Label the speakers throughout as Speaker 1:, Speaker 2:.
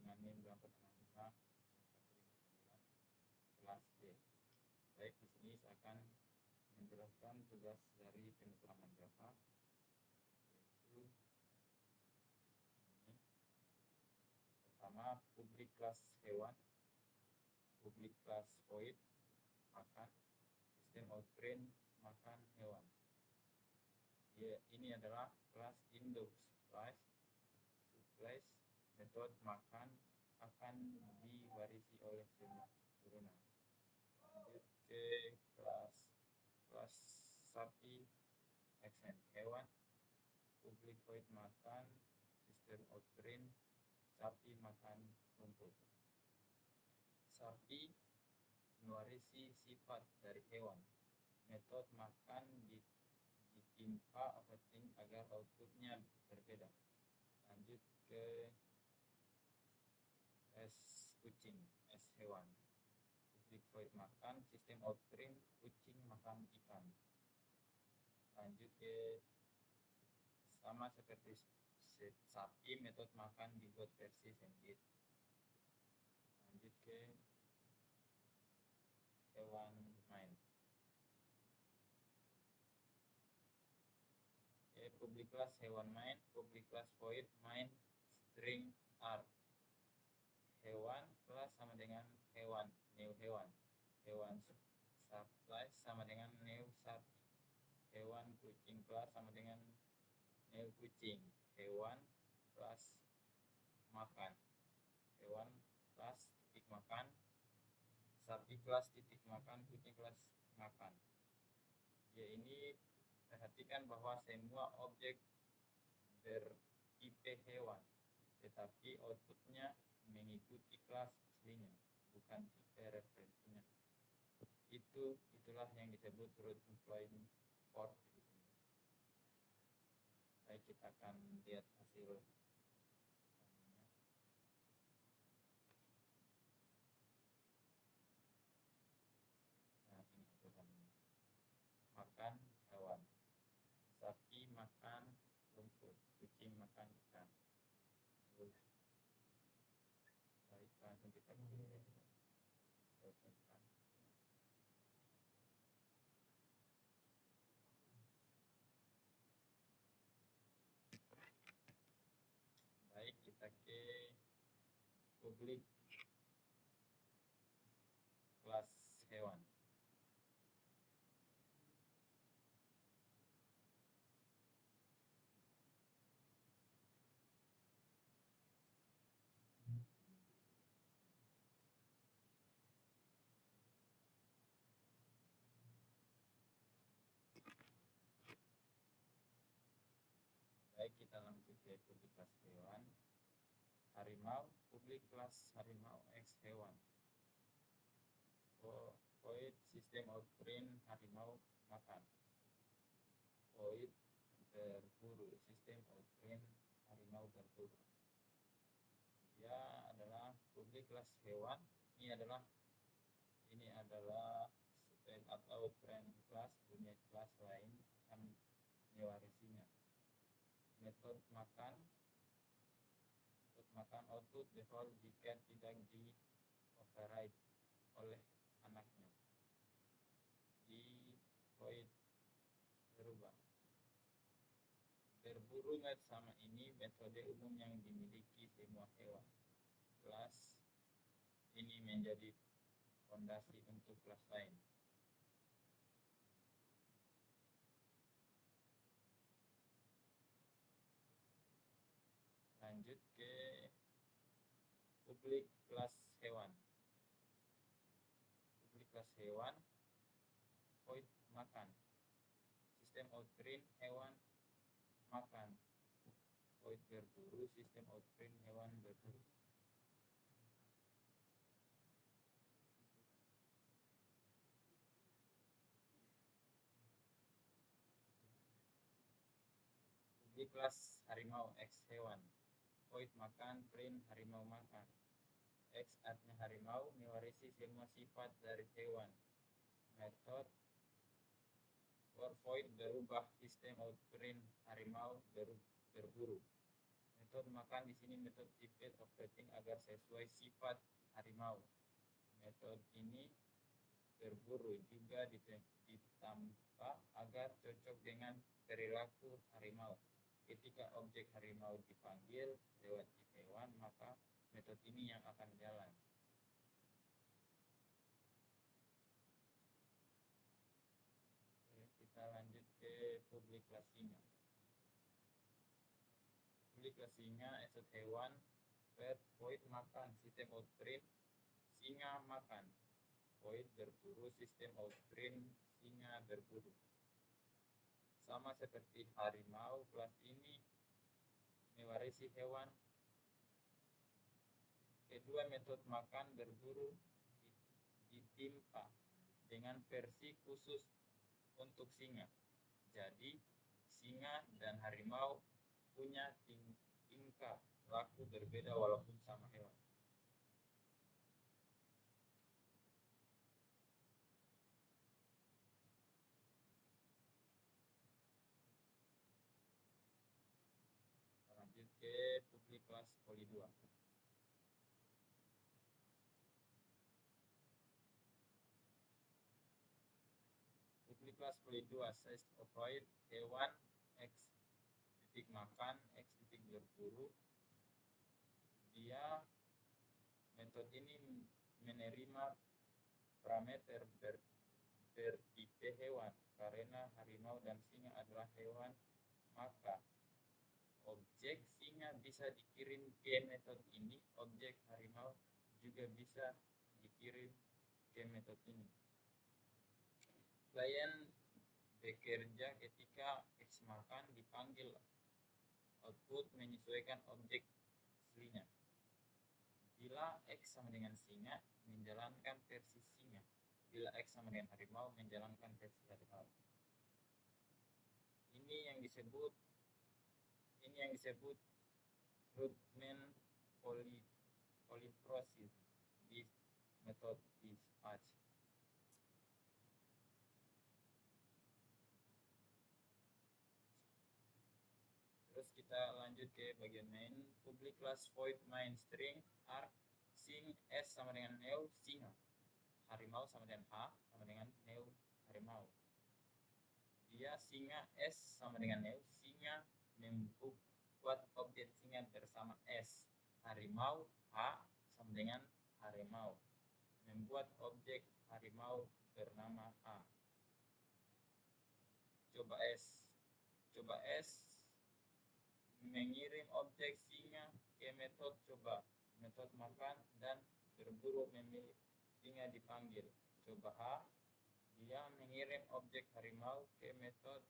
Speaker 1: dengan NIM 2865 kelas D. Baik, di sini saya akan menjelaskan tugas dari pemrograman Java, yaitu ini. Pertama, public class hewan, public class void makan, sistem outprint makan hewan. Ya, ini adalah kelas indox class supplies metode makan akan diwarisi oleh semua turunan. Lanjut ke kelas sapi action hewan, public void makan, sistem outprint sapi makan rumput. Sapi mewarisi sifat dari hewan. Metode makan ditimpa overthink agar outputnya berbeda. Lanjut ke S kucing, S hewan. Public void makan, sistem outprint kucing makan ikan. Lanjut ke sama seperti sapi, metode makan dibuat versi sandwich. Lanjut ke hewan main. Public class hewan main, public class void main string R. Hewan class sama dengan hewan, new hewan. Hewan supply sama dengan new sapi. Hewan kucing class sama dengan new kucing. Hewan class makan. Hewan class titik makan. Sapi kelas titik makan, kucing kelas makan. Ya, ini perhatikan bahwa semua objek ber-IP hewan, tetapi outputnya mengikuti kelas aslinya, bukan tipe referensinya. Itulah yang disebut root employment port. Baik, kita akan lihat hasil. Makan hewan, sapi makan rumput, kucing makan ikan. Baik, langsung kita selesaikan. Baik, kita ke public kelas hewan. Baik, kita langsung ke public kelas hewan. Harimau, public kelas harimau X hewan. Void sistem outprint harimau makan. Void berburu, sistem outprint harimau berburu. Dia adalah public kelas hewan. Ini adalah spell atau friend class, punya kelas lain akan mewarisinya. Metode makan output default jika tidak di override oleh anaknya. Di void berubah. Berburu sama ini metode umum yang dimiliki semua hewan. Kelas ini menjadi fondasi untuk kelas lain. Lanjut ke public kelas hewan. Public kelas hewan void makan. Sistem outprint hewan makan. Void berburu, sistem outprint hewan berburu. Public kelas harimau X hewan. Void makan, print harimau makan. X artinya harimau mewarisi semua sifat dari hewan. Metode for void berubah, sistem outprint harimau berburu. metode makan di sini metode tipet operating agar sesuai sifat harimau. Metode ini berburu juga ditambah agar cocok dengan perilaku harimau. Ketika objek harimau dipanggil lewat jeep hewan, maka metode ini yang akan jalan. Oke, kita lanjut ke public kelas singa. Public kelas singa, esot hewan, void makan, sistem outprint, singa makan. Void berburu, sistem outprint, singa berburu. Sama seperti harimau, kelas ini mewarisi hewan. Kedua metode makan berburu ditimpa dengan versi khusus untuk singa. Jadi singa dan harimau punya tingkah laku berbeda walaupun sama hewan. Lanjut ke public kelas poli 2. Public kelas poli 2, size of void hewan X titik makan, X titik berburu. Dia metode ini menerima parameter bertipe hewan karena harimau dan singa adalah hewan, maka objek singa bisa dikirim ke metode ini, objek harimau juga bisa dikirim ke metode ini. Klien bekerja ketika X makan dipanggil, output menyesuaikan objek aslinya. Bila X sama dengan singa, menjalankan versi singa. Bila X sama dengan harimau, menjalankan versi harimau. Ini yang disebut Rudman polyprosis di metode dispatch. Terus kita lanjut ke bagian main. Public class void main string arg sing s sama dengan neo singa, harimau sama dengan h sama dengan neo harimau. Dia singa s sama dengan neo singa membuat objek singa bersama s, harimau h sama dengan harimau membuat objek harimau bernama a. Coba S mengirim objek singa ke metode coba, metode makan dan berburu memilih singa dipanggil. Coba H, dia mengirim objek harimau ke metode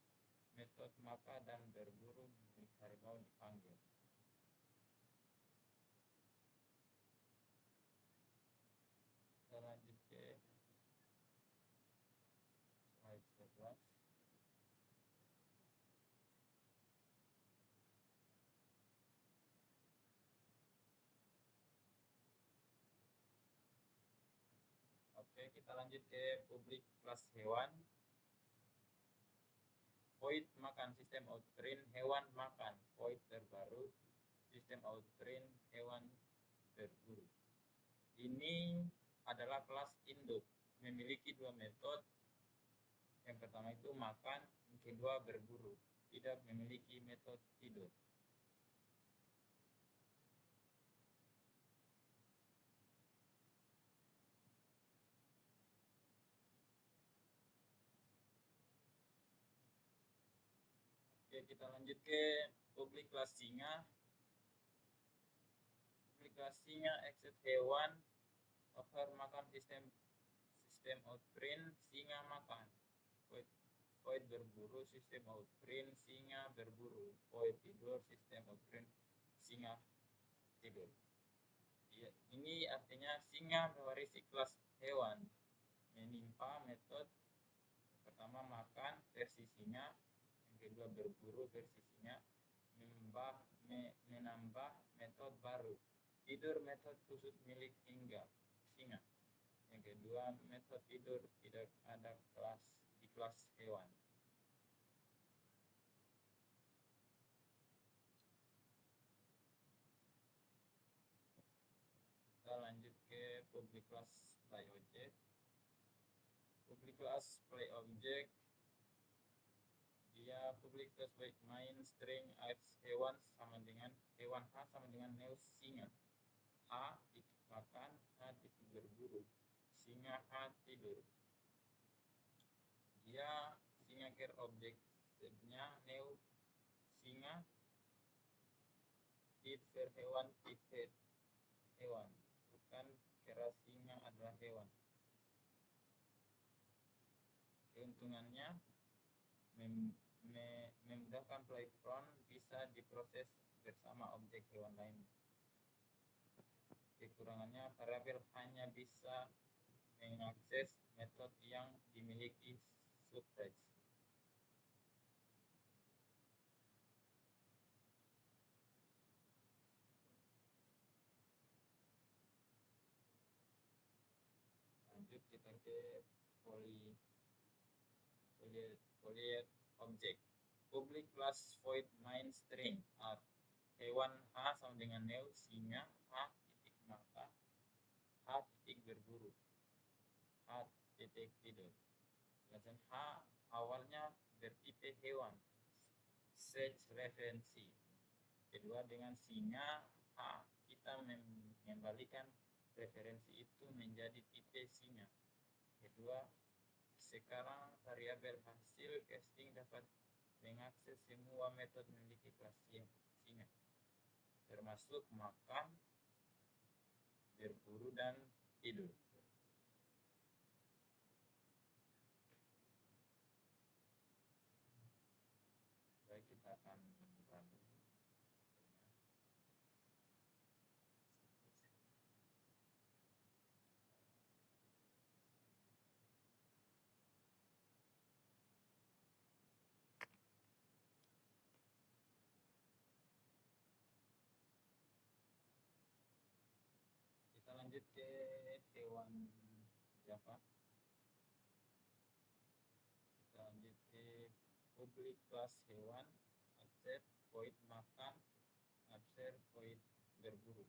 Speaker 1: makan dan berburu memilih harimau dipanggil. Kita lanjut ke slide 11. Oke, kita lanjut ke public kelas hewan. Void makan, sistem outprint hewan makan, void terbaru, sistem outprint hewan berburu. Ini adalah kelas induk, memiliki dua metode. Yang pertama itu makan, yang kedua berburu, tidak memiliki metode tidur. Oke, kita lanjut ke public kelas singa. Public kelas singa exit hewan over makan, sistem outprint singa makan, void berburu, sistem outprint singa berburu, void tidur, sistem outprint singa tidur. Ya, ini artinya singa mewarisi kelas hewan, menimpa metode pertama makan versi singa, yang kedua berburu versi singa, menambah metode baru, tidur metode khusus milik singa. Yang kedua metode tidur tidak ada di kelas hewan. public class play object. Public class play object dia public class baik main string hewan sama dengan hewan H sama dengan new singa. H titik makan, H titik berburu, singa H tidur. Dia singa care objeknya new singa tit ver hewan tit ver hewan, bukan kira singa adalah hewan. Keuntungannya memudahkan playground bisa diproses bersama objek hewan lain. Kekurangannya variabel hanya bisa mengakses metode yang dimiliki subthreads. Lanjut kita ke polyet object. Public class void main string art hewan H sama dengan new singa H titik makan H titik berburu H titik tidur. Penjelasan H awalnya bertipe hewan search referensi. Kedua dengan singa H kita mengembalikan referensi itu menjadi tipe singa. Kedua, sekarang variabel hasil casting dapat mengakses semua metode memiliki kelas singa, termasuk makan, berburu, dan tidur. Baik, kita akan run. Kita lanjut ke hewan Java. Kita lanjut ke public class hewan, observe void makan, observe void berburu.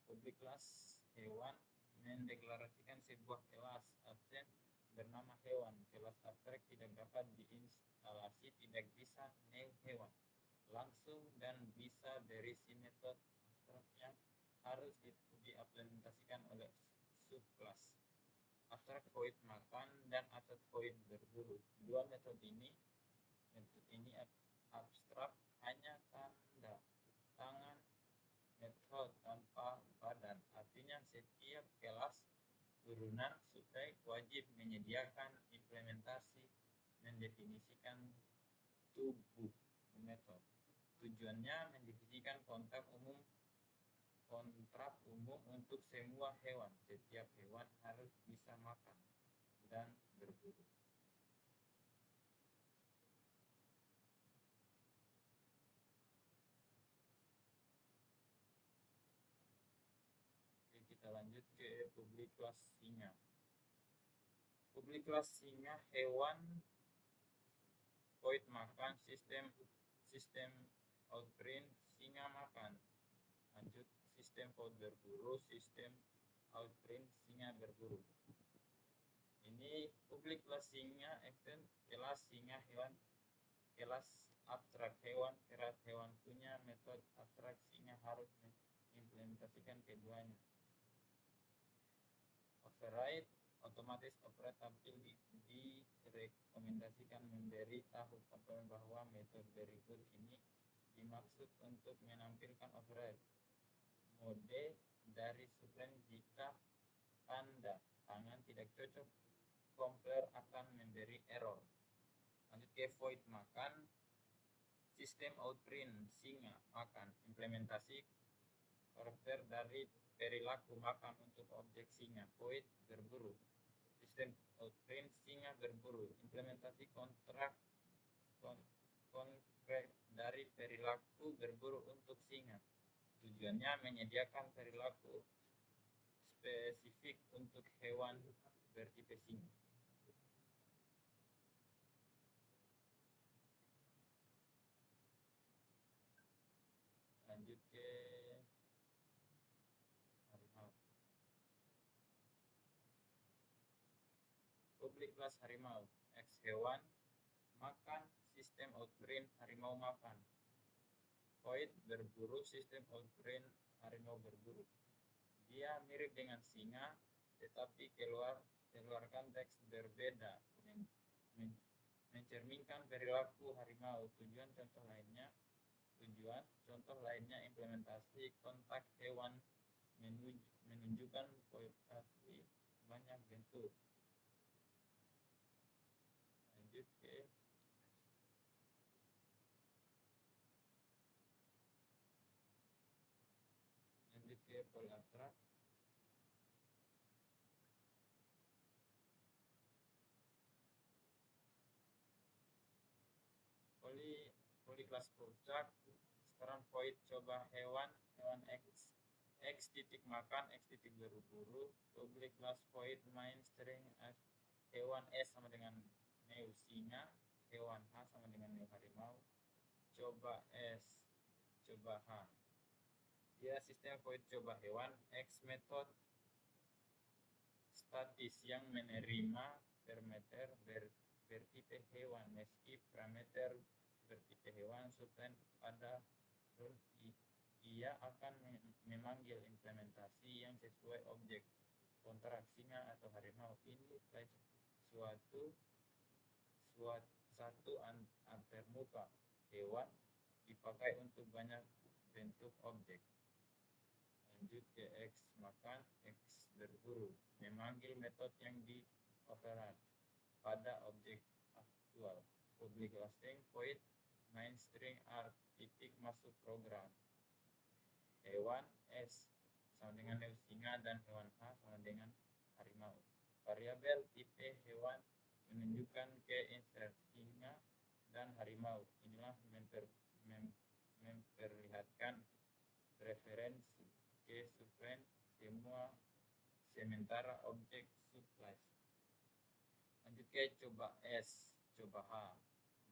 Speaker 1: Public class hewan mendeklarasikan sebuah kelas absen bernama hewan. Kelas abstrak tidak dapat diinstalasi, tidak bisa new hewan langsung, dan bisa berisi metode abstrak yang harus diimplementasikan oleh subclass. Abstrak void makan dan abstrak void berburu. Dua metode ini abstrak, hanya tanda tangan metode tanpa badan. Artinya setiap kelas turunan subtrek wajib menyediakan implementasi mendefinisikan tubuh metode. Tujuannya mendefinisikan kontrak umum untuk semua hewan. Setiap hewan harus bisa makan dan berburu. Oke, kita lanjut ke public class singa. Public class singa hewan void makan, sistem outprint singa makan. Lanjut sistem void berburu, sistem outprint singa berburu. Ini public class singa extend kelas singa hewan, kelas abstrak hewan, kelas hewan punya metode abstrak singa harus mengimplementasikan keduanya. Override otomatis operate tampil direkomendasikan memberi tahu komponen bahwa metode berikut ini dimaksud untuk menampilkan override mode dari subline. Jika tanda tangan tidak cocok, compiler akan memberi error. Lanjut ke void makan, sistem outprint singa makan, implementasi karakter dari perilaku makan untuk objek singa. Void berburu, sistem outprint singa berburu, implementasi kontrak konkret dari perilaku berburu untuk singa. Tujuannya menyediakan perilaku spesifik untuk hewan bertipe singa. Lanjut ke harimau. Public class harimau. X hewan makan, sistem outbrain harimau makan. Void berburu, sistem outbrain harimau berburu. Dia mirip dengan singa, tetapi keluarkan teks berbeda, mencerminkan perilaku harimau. Tujuan contoh lainnya implementasi kontak hewan menunjukkan populasi banyak bentuk. Lanjut ke pola abstrak. Poliklas puncak. Sekarang void coba hewan X titik makan, X titik berburu. Public class void main string hewan S sama dengan neu singa, hewan H sama dengan neu harimau. Coba S, coba H. Dia sistem void coba hewan. X method statis yang menerima parameter bertipe hewan meski parameter bertipe hewan subten pada rule ia akan memanggil implementasi yang sesuai objek kontrak singa atau harimau. Ini satu antarmuka hewan dipakai untuk banyak bentuk objek. Lanjut ke X makan, X berburu, memanggil metode yang di override pada objek aktual. Public string void main string R titik masuk program. Hewan S sama dengan neu singa dan hewan H sama dengan harimau. Variabel tipe hewan menunjukkan ke insert singa dan harimau. Inilah memperlihatkan referensi ke subclass semua sementara objek subclass. Lanjut ke coba S, coba H.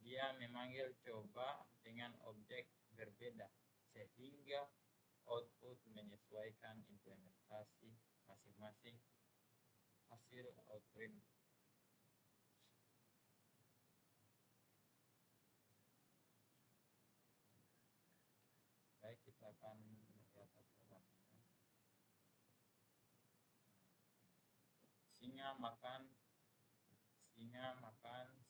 Speaker 1: Dia memanggil coba dengan objek berbeda sehingga output menyesuaikan implementasi masing-masing hasil output. Baik, kita akan melihat hasilnya. Singa makan,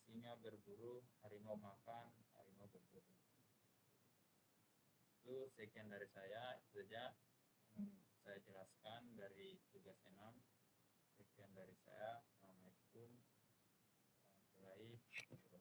Speaker 1: singa berburu, harimau makan, harimau berburu. Itu sekian dari saya, itu saja saya jelaskan dari tugas 6. Sekian dari saya. Assalamualaikum warahmatullahi wabarakatuh.